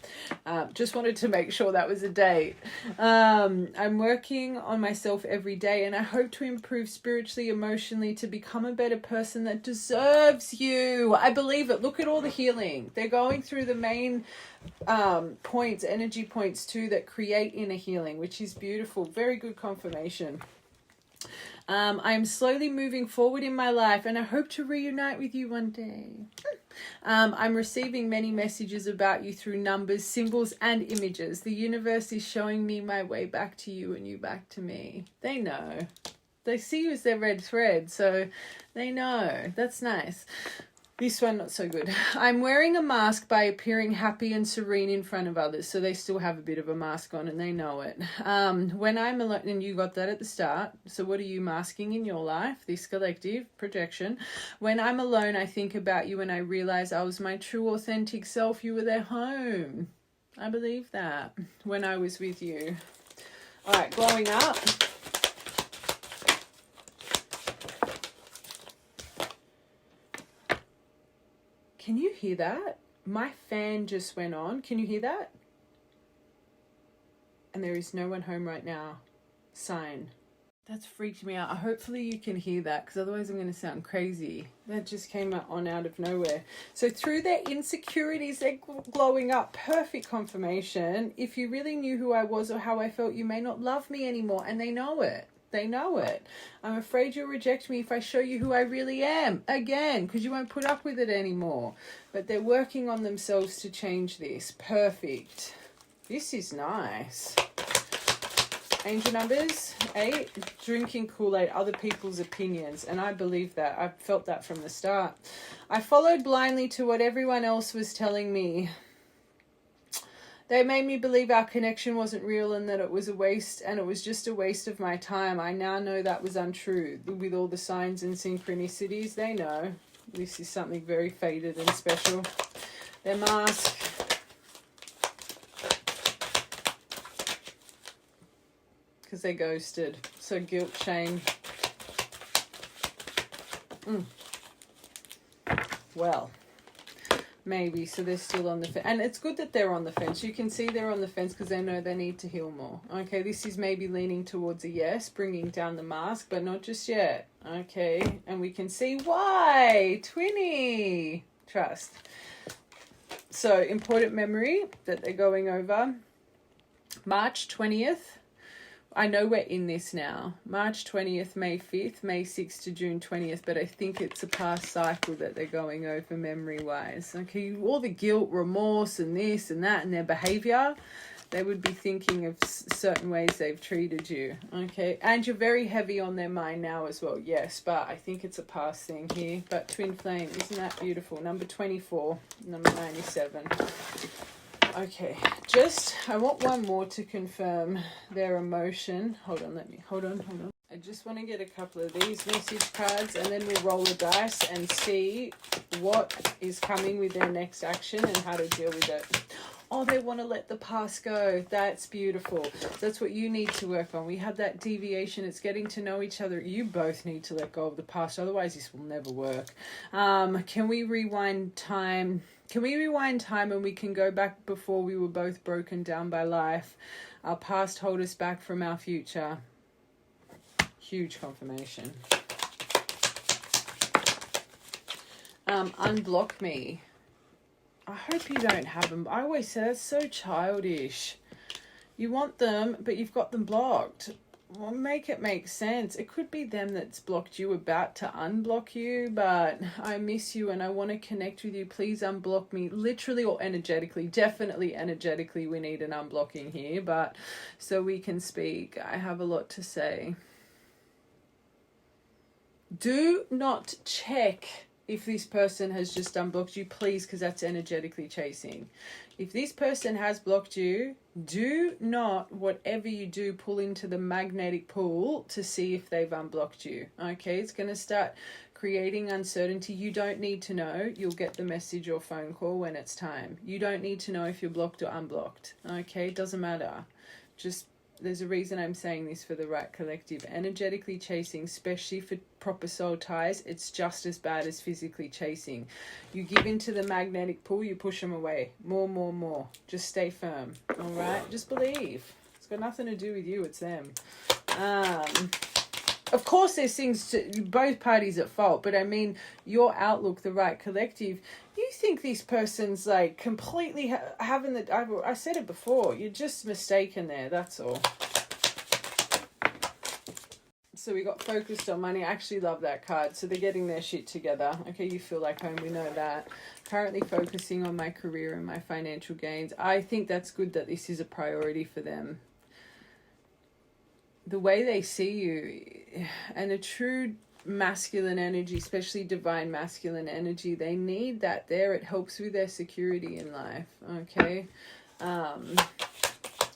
Speaker 1: Just wanted to make sure that was a date. I'm working on myself every day, and I hope to improve spiritually, emotionally, to become a better person that deserves you. I believe it. Look at all the healing. They're going through the main points, energy points too, that create inner healing, which is beautiful. Very good confirmation. I am slowly moving forward in my life, and I hope to reunite with you one day. I'm receiving many messages about you through numbers, symbols, and images. The universe is showing me my way back to you and you back to me. They know. They see you as their red thread, so they know. That's nice. This one, not so good. I'm wearing a mask by appearing happy and serene in front of others. So they still have a bit of a mask on and they know it. When I'm alone, and you got that at the start. So what are you masking in your life? This collective projection. When I'm alone, I think about you and I realize I was my true authentic self. You were their home. I believe that when I was with you. All right, glowing up. Can you hear that? My fan just went on. Can you hear that? And there is no one home right now. Sign. That's freaked me out. Hopefully you can hear that, because otherwise I'm going to sound crazy. That just came on out of nowhere. So through their insecurities, they're glowing up. Perfect confirmation. If you really knew who I was or how I felt, you may not love me anymore. And they know it. They know it. I'm afraid you'll reject me if I show you who I really am. Again, because you won't put up with it anymore. But they're working on themselves to change this. Perfect. This is nice. Angel numbers, 8. Drinking Kool-Aid, other people's opinions. And I believe that. I felt that from the start. I followed blindly to what everyone else was telling me. They made me believe our connection wasn't real and that it was a waste, and it was just a waste of my time. I now know that was untrue. With all the signs and synchronicities, they know this is something very faded and special. Their mask. Because they ghosted. So guilt, shame. Well. Maybe, so they're still on the fence. And it's good that they're on the fence. You can see they're on the fence because they know they need to heal more. Okay, this is maybe leaning towards a yes, bringing down the mask, but not just yet. Okay, and we can see why. Twinny. Trust. So, important memory that they're going over. March 20th. I know we're in this now. March 20th, May 5th, May 6th to June 20th, but I think it's a past cycle that they're going over memory-wise. Okay, all the guilt, remorse, and this and that, and their behaviour, they would be thinking of certain ways they've treated you. Okay, and you're very heavy on their mind now as well. Yes, but I think it's a past thing here. But Twin Flame, isn't that beautiful? Number 24, number 97. Okay, I want one more to confirm their emotion. Hold on. I just want to get a couple of these message cards and then we'll roll the dice and see what is coming with their next action and how to deal with it. Oh, they want to let the past go. That's beautiful. That's what you need to work on. We had that deviation. It's getting to know each other. You both need to let go of the past. Otherwise, this will never work. Can we rewind time? Can we rewind time and we can go back before we were both broken down by life? Our past hold us back from our future. Huge confirmation. Unblock me. I hope you don't have them. I always say that's so childish. You want them, but you've got them blocked. Well, make it make sense. It could be them that's blocked you, about to unblock you, but I miss you and I want to connect with you. Please unblock me, literally or energetically. Definitely energetically we need an unblocking here, but so we can speak. I have a lot to say. Do not check if this person has just unblocked you, please, because that's energetically chasing. If this person has blocked you, do not, whatever you do, pull into the magnetic pool to see if they've unblocked you. Okay, it's going to start creating uncertainty. You don't need to know. You'll get the message or phone call when it's time. You don't need to know if you're blocked or unblocked. Okay, it doesn't matter. Just, there's a reason I'm saying this for the right collective. Energetically chasing, especially for proper soul ties, it's just as bad as physically chasing. You give into the magnetic pull, you push them away. More. Just stay firm. All right? Just believe. It's got nothing to do with you. It's them. Of course, there's things to both parties at fault, but I mean, your outlook, the right collective, you think this person's like completely having the... I said it before, you're just mistaken there, that's all. So we got focused on money. I actually love that card. So they're getting their shit together. Okay, you feel like home, we know that. Currently focusing on my career and my financial gains. I think that's good that this is a priority for them. The way they see you and a true masculine energy, especially divine masculine energy, they need that there. It helps with their security in life, okay?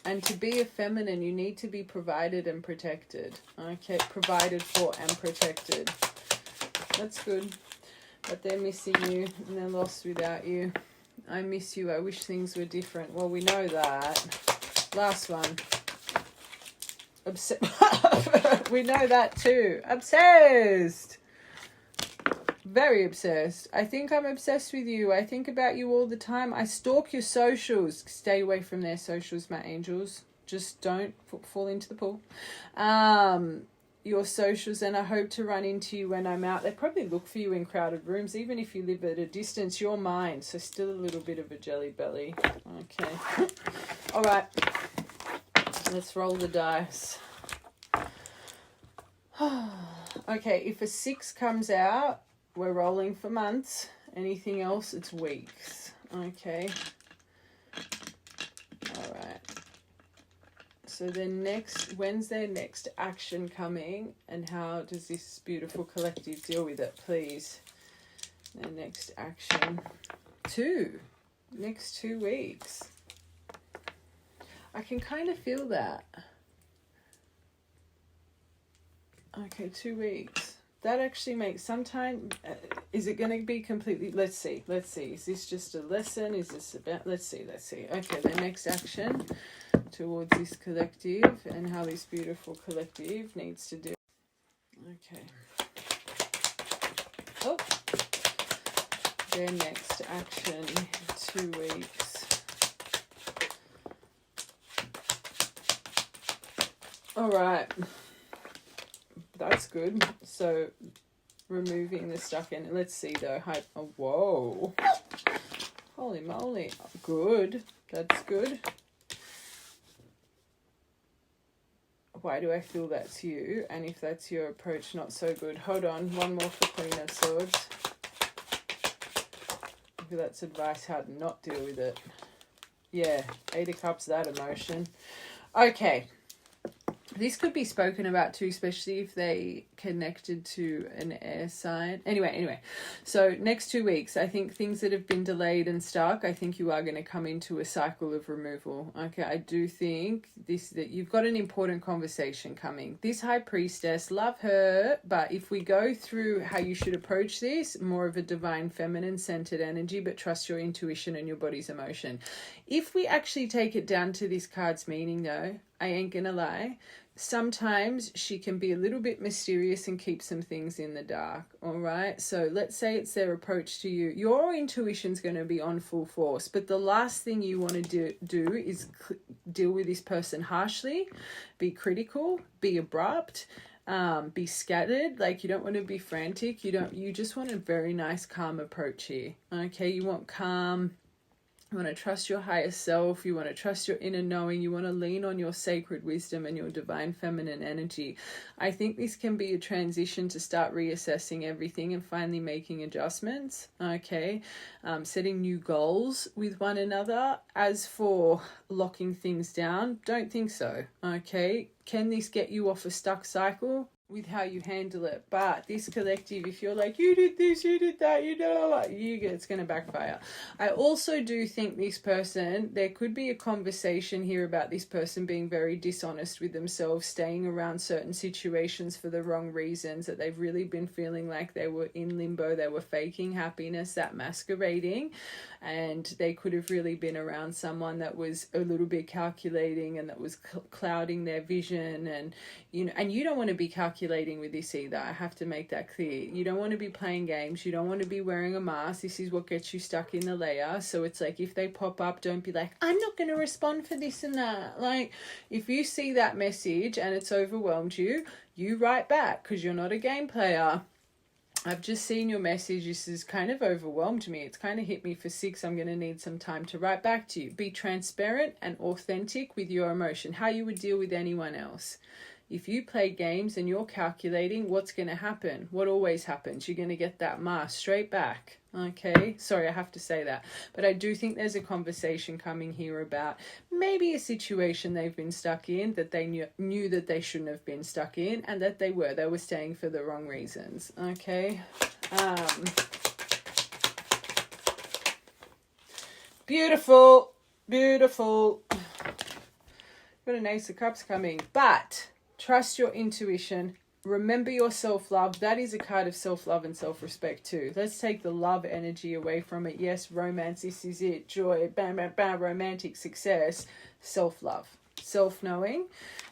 Speaker 1: And to be a feminine, you need to be provided and protected, okay? Provided for and protected. That's good. But they're missing you and they're lost without you. I miss you. I wish things were different. Well, we know that. Last one. We know that too. Obsessed. Very obsessed. I think I'm obsessed with you. I think about you all the time. I stalk your socials. Stay away from their socials, my angels. Just don't fall into the pool. Your socials, and I hope to run into you when I'm out. They probably look for you in crowded rooms. Even if you live at a distance, you're mine. So still a little bit of a jelly belly. Okay. All right. Let's roll the dice. Okay, if a 6 comes out, we're rolling for months. Anything else, it's weeks. Okay. All right. So then when's their next action coming? And how does this beautiful collective deal with it, please? Their next action. 2. Next 2 weeks. I can kind of feel that. Okay, 2 weeks. That actually makes sometime... is it going to be completely... Let's see. Is this just a lesson? Is this about... Let's see. Okay, the next action towards this collective and how this beautiful collective needs to do. Okay. Oh. Their next action, 2 weeks. All right. That's good. So removing the stuff in. Let's see though. Oh, whoa. Holy moly. Good. That's good. Why do I feel that's you? And if that's your approach, not so good. Hold on. One more for Queen of Swords. Maybe that's advice how to not deal with it. Yeah. 8 of Cups, that emotion. Okay. This could be spoken about too, especially if they connected to an air sign. Anyway. So next 2 weeks, I think things that have been delayed and stuck, I think you are going to come into a cycle of removal. Okay, I do think that you've got an important conversation coming. This High Priestess, love her, but if we go through how you should approach this, more of a divine feminine centered energy, but trust your intuition and your body's emotion. If we actually take it down to this card's meaning though, I ain't gonna lie, sometimes she can be a little bit mysterious and keep some things in the dark. All right, so let's say it's their approach to you. Your intuition's going to be on full force, but the last thing you want to do is deal with this person harshly, be critical, be abrupt, be scattered. Like, you don't want to be frantic. You just want a very nice calm approach here. Okay, you want calm. You want to trust your higher self. You want to trust your inner knowing. You want to lean on your sacred wisdom and your divine feminine energy. I think this can be a transition to start reassessing everything and finally making adjustments. Okay. Setting new goals with one another. As for locking things down, don't think so. Okay. Can this get you off a stuck cycle? With how you handle it. But this collective, if you're like, you did this, you did that, it's going to backfire. I also do think this person, there could be a conversation here about this person being very dishonest with themselves, staying around certain situations for the wrong reasons, that they've really been feeling like they were in limbo, they were faking happiness, that masquerading, and they could have really been around someone that was a little bit calculating and that was clouding their vision. And you don't want to be calculating with this either. I have to make that clear. You don't want to be playing games. You don't want to be wearing a mask. This is what gets you stuck in the layer. So it's like, if they pop up, don't be like, I'm not going to respond for this and that. Like, if you see that message and it's overwhelmed you, you write back, because you're not a game player. I've just seen your message. This has kind of overwhelmed me. It's kind of hit me for 6. I'm going to need some time to write back to you. Be transparent and authentic with your emotion, how you would deal with anyone else. If you play games and you're calculating, what's going to happen? What always happens? You're going to get that mask straight back. Okay, sorry, I have to say that. But I do think there's a conversation coming here about maybe a situation they've been stuck in that they knew that they shouldn't have been stuck in, and that they were staying for the wrong reasons. Okay. Beautiful. Got an Ace of Cups coming, but trust your intuition. Remember your self-love. That is a card of self-love and self-respect too. Let's take the love energy away from it. Yes, romance, this is it. Joy, bam, bam, bam, romantic success. Self-love, self-knowing.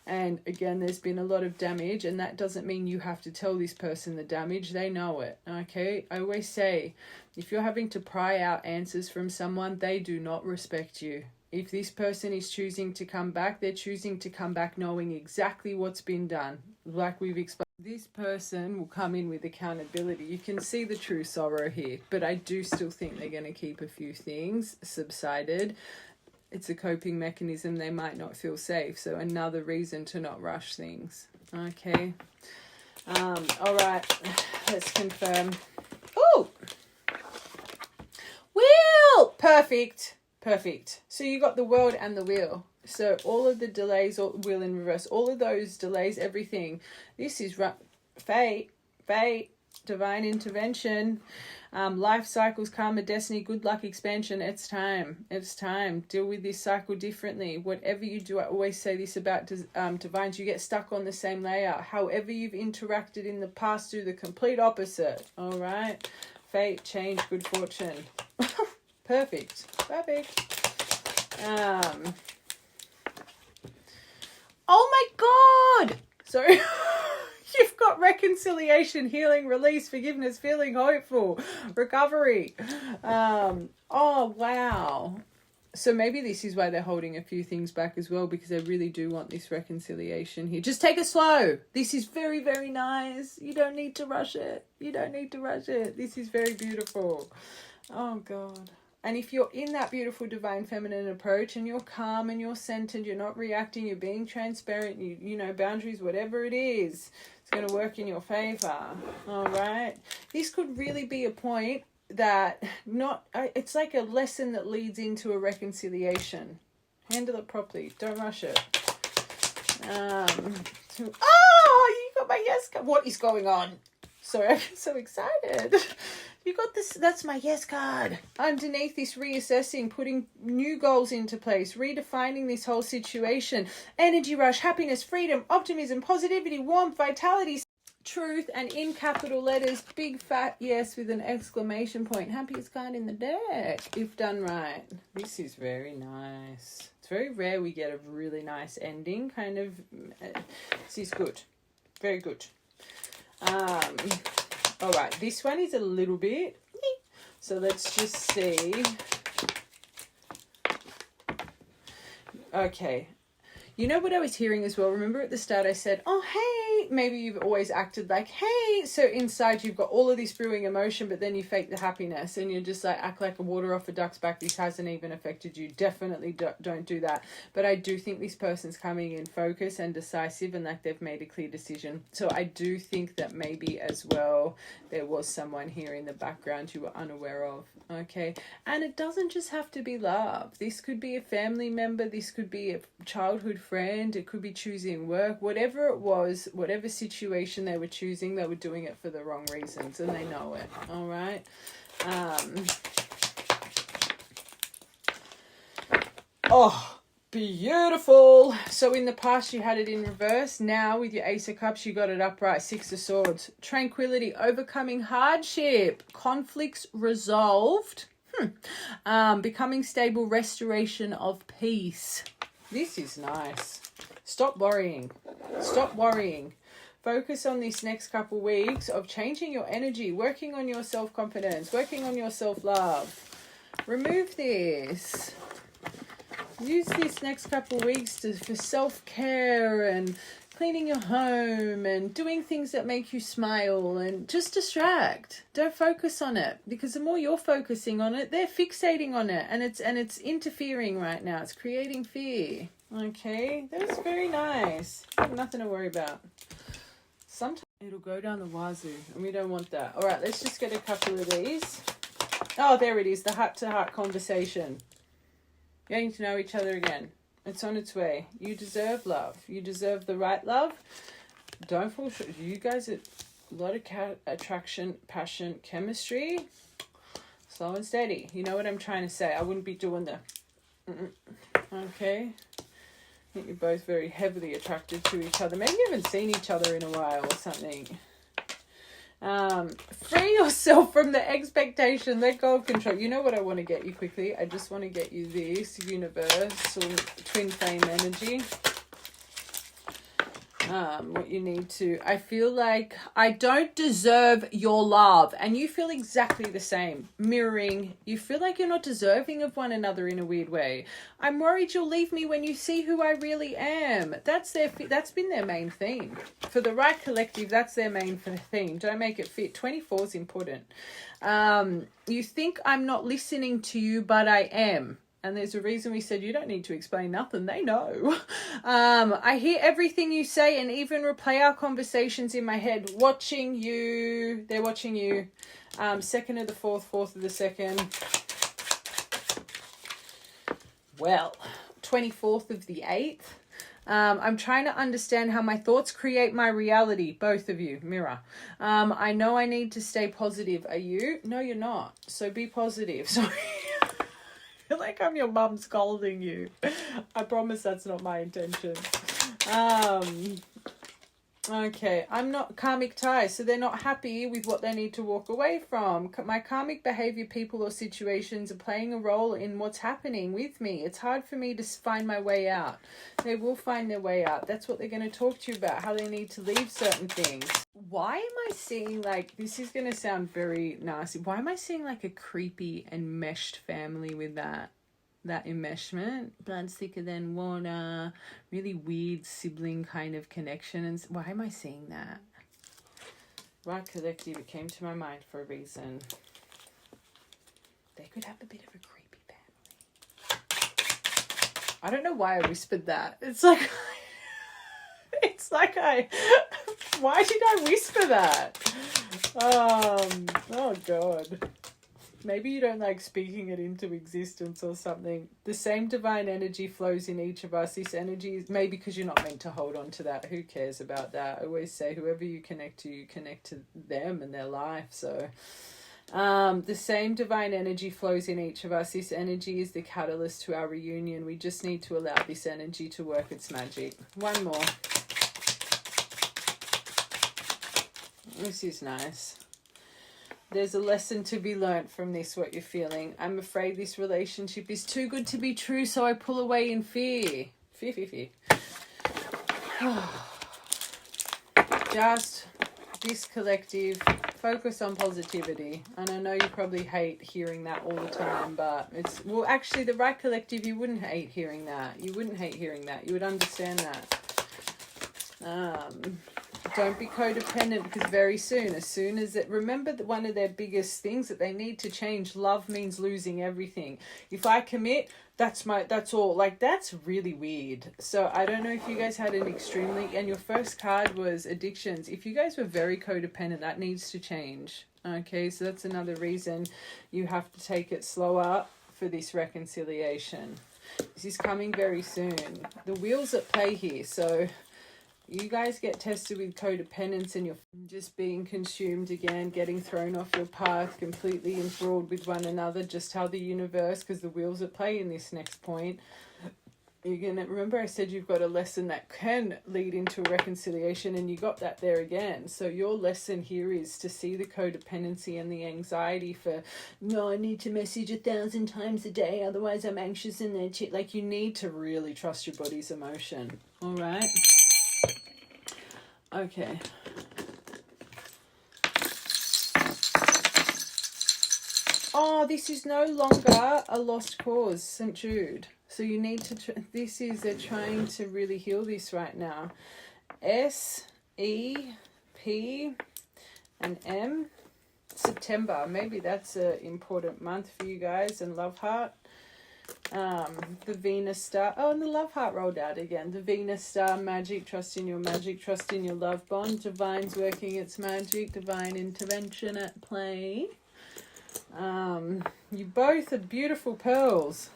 Speaker 1: And again, there's been a lot of damage, and that doesn't mean you have to tell this person the damage. They know it, okay? I always say, if you're having to pry out answers from someone, they do not respect you. If this person is choosing to come back, they're choosing to come back knowing exactly what's been done. Like we've explained, this person will come in with accountability. You can see the true sorrow here, but I do still think they're going to keep a few things subsided. It's a coping mechanism. They might not feel safe. So another reason to not rush things. Okay. All right. Let's confirm. Oh! Wheel! Perfect. So you got the World and the Wheel. So all of the delays, or Wheel in reverse, all of those delays, everything. This is fate, divine intervention, life cycles, karma, destiny, good luck, expansion. It's time. Deal with this cycle differently. Whatever you do, I always say this about divines, you get stuck on the same layer. However you've interacted in the past, do the complete opposite. All right. Fate, change, good fortune. Perfect. Oh my God! Sorry. You've got reconciliation, healing, release, forgiveness, feeling hopeful, recovery. Oh, wow. So maybe this is why they're holding a few things back as well, because they really do want this reconciliation here. Just take it slow. This is very, very nice. You don't need to rush it. This is very beautiful. Oh, God. And if you're in that beautiful divine feminine approach and you're calm and you're centered, you're not reacting, you're being transparent, you know, boundaries, whatever it is, it's going to work in your favor. All right. This could really be a point that it's like a lesson that leads into a reconciliation. Handle it properly. Don't rush it. You got my yes card. What is going on? Sorry, I'm so excited. You got this. That's my yes card. Underneath this, reassessing, putting new goals into place, redefining this whole situation. Energy rush, happiness, freedom, optimism, positivity, warmth, vitality, truth, and in capital letters, big fat yes with an exclamation point. Happiest card in the deck, if done right. This is very nice. It's very rare we get a really nice ending. Kind of, this is good. Very good. All right, this one is a little bit, so let's just see. Okay. You know what I was hearing as well? Remember at the start I said, oh, hey, maybe you've always acted like, hey. So inside you've got all of this brewing emotion, but then you fake the happiness and you're just like, act like a water off a duck's back. This hasn't even affected you. Definitely don't do that. But I do think this person's coming in focused and decisive and like they've made a clear decision. So I do think that maybe as well there was someone here in the background you were unaware of. Okay. And it doesn't just have to be love. This could be a family member. This could be a childhood friend, it could be choosing work, whatever it was, whatever situation they were choosing, they were doing it for the wrong reasons and they know it. All right. Oh, beautiful. So in the past you had it in reverse. Now with your Ace of Cups you got it upright. Six of Swords. Tranquility, overcoming hardship, conflicts resolved, becoming stable, restoration of peace. This is nice. Stop worrying. Stop worrying. Focus on this next couple weeks of changing your energy, working on your self-confidence, working on your self-love. Remove this. Use this next couple weeks for self-care and cleaning your home and doing things that make you smile and just distract. Don't focus on it because the more you're focusing on it, they're fixating on it and it's interfering right now. It's creating fear. Okay, that's very nice. Nothing to worry about. Sometimes it'll go down the wazoo and we don't want that. All right, let's just get a couple of these. Oh, there it is. The heart-to-heart conversation. Getting to know each other again. It's on its way. You deserve love. You deserve the right love. Don't fall short. You guys are a lot of attraction, passion, chemistry. Slow and steady. You know what I'm trying to say. I wouldn't be doing the... Okay. I think you're both very heavily attracted to each other. Maybe you haven't seen each other in a while or something. Free yourself from the expectation. Let go of control. You know what I want to get you quickly? I just want to get you this universal twin flame energy. What you need to... I feel like I don't deserve your love. And you feel exactly the same. Mirroring. You feel like you're not deserving of one another in a weird way. I'm worried you'll leave me when you see who I really am. That's been their main theme. For the right collective, that's their main theme. Don't make it fit. 24 is important. You think I'm not listening to you, but I am. And there's a reason we said you don't need to explain nothing. They know. I hear everything you say and even replay our conversations in my head. Watching you. They're watching you. 2nd of the 4th, 4th of the 2nd. Well, 24th of the 8th. I'm trying to understand how my thoughts create my reality. Both of you. Mirror. I know I need to stay positive. Are you? No, you're not. So be positive. Sorry. I feel like I'm your mum scolding you. I promise that's not my intention. Okay, I'm not karmic ties, so they're not happy with what they need to walk away from. My karmic behavior, people or situations are playing a role in what's happening with me. It's hard for me to find my way out. They will find their way out. That's what they're going to talk to you about, how they need to leave certain things. Why am I seeing, like, this is going to sound very nasty. Why am I seeing like a creepy and meshed family with that enmeshment? Blood's thicker than water, really weird sibling kind of connection. And why am I seeing that? Right collective, it came to my mind for a reason. They could have a bit of a creepy family. I don't know why I whispered that. It's like why did I whisper that? Oh God. Maybe you don't like speaking it into existence or something. The same divine energy flows in each of us. This energy is maybe because you're not meant to hold on to that. Who cares about that? I always say whoever you connect to them and their life. So the same divine energy flows in each of us. This energy is the catalyst to our reunion. We just need to allow this energy to work its magic. One more. This is nice. There's a lesson to be learnt from this, what you're feeling. I'm afraid this relationship is too good to be true, so I pull away in fear. Fear. Just this collective, focus on positivity. And I know you probably hate hearing that all the time, but it's, well, actually the right collective, you wouldn't hate hearing that. You wouldn't hate hearing that. You would understand that. Don't be codependent, because very soon, as soon as it, remember that one of their biggest things that they need to change, love means losing everything. If I commit, that's all. Like, that's really weird. So I don't know if you guys had an extremely, and your first card was addictions. If you guys were very codependent, that needs to change. Okay, so that's another reason you have to take it slower for this reconciliation. This is coming very soon. The wheel's at play here, so you guys get tested with codependence and you're just being consumed again, getting thrown off your path, completely enthralled with one another, just how the universe, because the wheels at play in this next point. You're going to, remember I said you've got a lesson that can lead into a reconciliation, and you got that there again. So your lesson here is to see the codependency and the anxiety for, no, I need to message 1,000 times a day, otherwise I'm anxious and then shit. Like, you need to really trust your body's emotion. All right. Okay. Oh, this is no longer a lost cause, St. Jude. So you need to, this is, they're trying to really heal this right now. S, E, P, and M. September. Maybe that's an important month for you guys. And Love Heart. The Venus star, oh, and the Love Heart rolled out again. The Venus star, magic, trust in your magic, trust in your love bond, divine's working its magic, divine intervention at play. You both are beautiful pearls.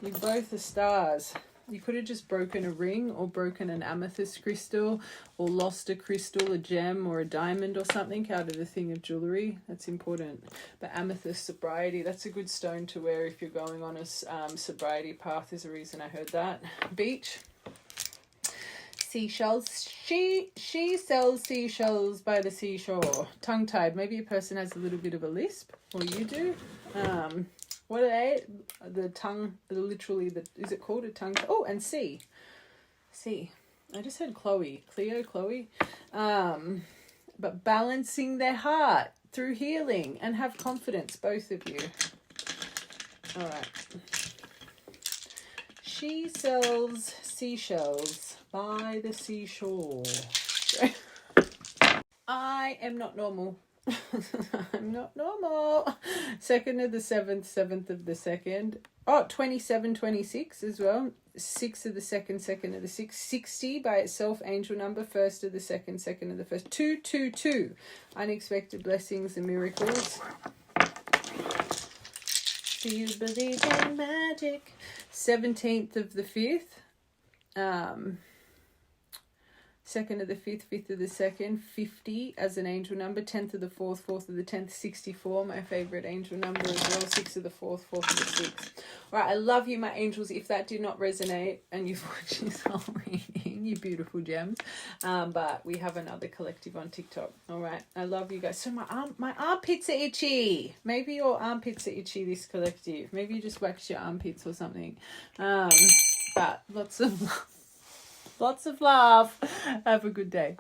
Speaker 1: You both are stars. You could have just broken a ring or broken an amethyst crystal or lost a crystal, a gem or a diamond or something out of a thing of jewellery. That's important. But amethyst sobriety, that's a good stone to wear if you're going on a sobriety path. There's a reason I heard that. Beach. Seashells. She sells seashells by the seashore. Tongue-tied. Maybe a person has a little bit of a lisp, or you do. What are they? The tongue, literally, is it called a tongue? Oh, and C. I just heard Chloe. Chloe. But balancing their heart through healing and have confidence, both of you. All right. She sells seashells by the seashore. I am not normal. I'm not normal. 2nd of the 7th, 7th of the 2nd. Oh, 27, 26 as well. 6th of the 2nd, 2nd of the 6th. 60 by itself, angel number. 1st of the 2nd, 2nd of the 1st. 222. Unexpected blessings and miracles. Do you believe in magic? 17th of the 5th. 2nd of the 5th, 5th of the 2nd, 50 as an angel number, 10th of the 4th, 4th of the 10th, 64, my favourite angel number as well, 6th of the 4th, 4th of the 6th. All right, I love you, my angels. If that did not resonate and you've watched this whole reading, you beautiful gems. But we have another collective on TikTok. All right, I love you guys. So my armpits are itchy. Maybe your armpits are itchy, this collective. Maybe you just wax your armpits or something. But lots of love. Have a good day.